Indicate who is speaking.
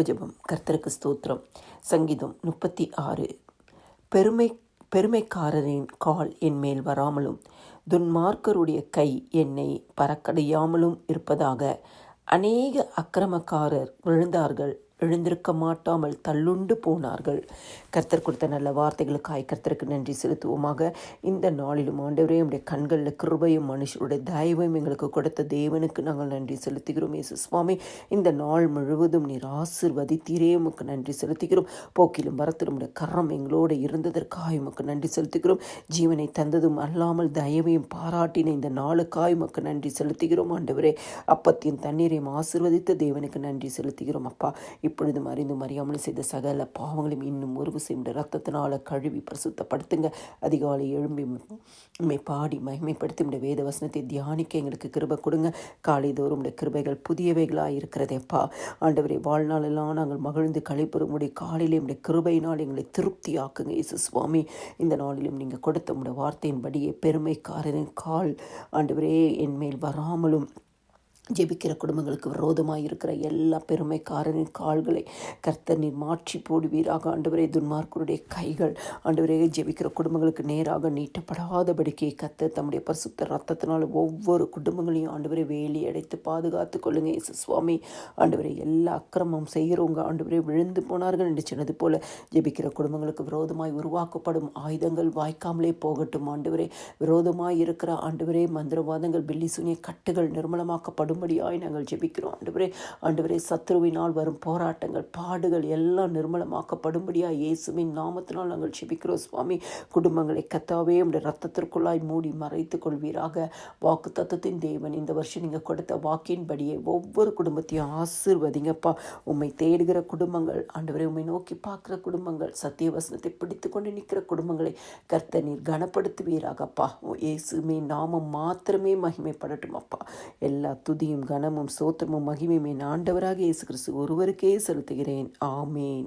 Speaker 1: ஜெபம். கர்த்தருக்கு ஸ்தோத்திரம். சங்கீதம் 36. பெருமைக்காரரின் கால் என் மேல் வராமலும் துன்மார்க்கருடைய கை என்னை பறக்கடையாமலும் இருப்பதாக. அநேக அக்கிரமக்காரர் விழுந்தார்கள், எழுந்திருக்க மாட்டாமல் தள்ளுண்டு போனார்கள். கர்த்தர் கொடுத்த நல்ல வார்த்தைகளுக்காய் கர்த்தருக்கு நன்றி செலுத்துவோமாக. இந்த நாளிலும் ஆண்டவரே, உடைய கண்களில் கிருபையும் மனுஷருடைய தயவையும் எங்களுக்கு கொடுத்த தேவனுக்கு நாங்கள் நன்றி செலுத்துகிறோம். இயேசு சுவாமி, இந்த நாள் முழுவதும் நீர் ஆசீர்வதித்தீரே, உமக்கு நன்றி செலுத்துகிறோம். போக்கிலும் வரத்திலும் உடைய கரம் எங்களோடு இருந்ததற்காய் உமக்கு நன்றி செலுத்துகிறோம். ஜீவனை தந்ததும் அல்லாமல் தயவையும் பாராட்டின இந்த நாளுக்காய் உமக்கு நன்றி செலுத்துகிறோம். ஆண்டவரே, அப்பத்தின் தண்ணீரையும் ஆசீர்வதித்த தேவனுக்கு நன்றி செலுத்துகிறோம். அப்பா, இப்பொழுதும் அறிந்தும் அறியாமல் செய்த சகல பாவங்களையும் இன்னும் ஒரு செய்த ரத்தத்தினால கழுவி பிரசுத்தப்படுத்துங்க. அதிகாலை எழும்பி உம்மை பாடி மகிமைப்படுத்தி உடைய வேத வசனத்தை தியானிக்க எங்களுக்கு கிருபை கொடுங்க. காலை தோறும் உடைய கிருபைகள் புதியவைகளாக இருக்கிறதேப்பா. ஆண்டவரே, வாழ்நாளெல்லாம் நாங்கள் மகிழ்ந்து களைப்பெறும் உடைய காலையிலே உடைய கிருபையினால் எங்களை திருப்தி ஆக்குங்க. இயேசு சுவாமி, இந்த நாளிலும் நீங்கள் கொடுத்த உடைய வார்த்தையின்படியே பெருமைக்காரரின் கால் ஆண்டவரே என் மேல் வராமலும் ஜெபிக்கிற குடும்பங்களுக்கு விரோதமாக இருக்கிற எல்லா பெருமைக்காரனின் கால்களை கர்த்தர் நீர் மாற்றி போடுவீராக. ஆண்டவரே, துன்மார்க்கருடைய கைகள் ஆண்டவரே ஜெபிக்கிற குடும்பங்களுக்கு நேராக நீட்டப்படாதபடிக்கு கர்த்தர் தம்முடைய பரிசுத்த ரத்தத்தினால் ஒவ்வொரு குடும்பங்களையும் ஆண்டவரே வேலி அடைத்து பாதுகாத்து கொள்ளுங்க. இயேசு சுவாமி, ஆண்டவரே, எல்லா அக்கிரமம் செய்கிறவங்க ஆண்டவரே விழுந்து போனார்கள் என்று சொன்னது போல ஜெபிக்கிற குடும்பங்களுக்கு விரோதமாய் உருவாக்கப்படும் ஆயுதங்கள் வாய்க்காமலே போகட்டும். ஆண்டவரே, விரோதமாய் இருக்கிற ஆண்டவரே மந்திரவாதங்கள், பில்லி சூனிய கட்டுகள் நிர்மலமாக்கப்படும் படியாய் நாங்கள் ஜெபிக்கிறோம். ஆண்டவரே, சத்துருவினால் வரும் போராட்டங்கள், பாடுகள் எல்லாம் நிர்மலமாக்கப்படும்படியாய் இயேசுவின் நாமத்தினால் நாங்கள் ஜெபிக்கிறோம். சுவாமி, குடும்பங்களை கர்த்தாவே உம்முடைய ரத்தத்திற்குள்ளாய் மூடி மறைத்துக் கொள்வீராக. வாக்கு தத்தத்தின் தேவன், இந்த வருஷம் நீங்கள் கொடுத்த வாக்கின்படியே ஒவ்வொரு குடும்பத்தையும் ஆசீர்வதிங்கப்பா. உம்மை தேடுகிற குடும்பங்கள், ஆண்டவரே உம்மை நோக்கி பார்க்கிற குடும்பங்கள், சத்திய வசனத்தை பிடித்து கொண்டு நிற்கிற குடும்பங்களை கர்த்தர் நீர் கனப்படுத்துவீராகப்பா. இயேசுவின் நாமம் மாத்திரமே மகிமைப்படட்டும் அப்பா. எல்லா துதியும் கனமும் சோத்திரமும் மகிமையும் என் ஆண்டவராக இயேசு கிறிஸ்து ஒருவருக்கே செலுத்துகிறேன். ஆமேன்.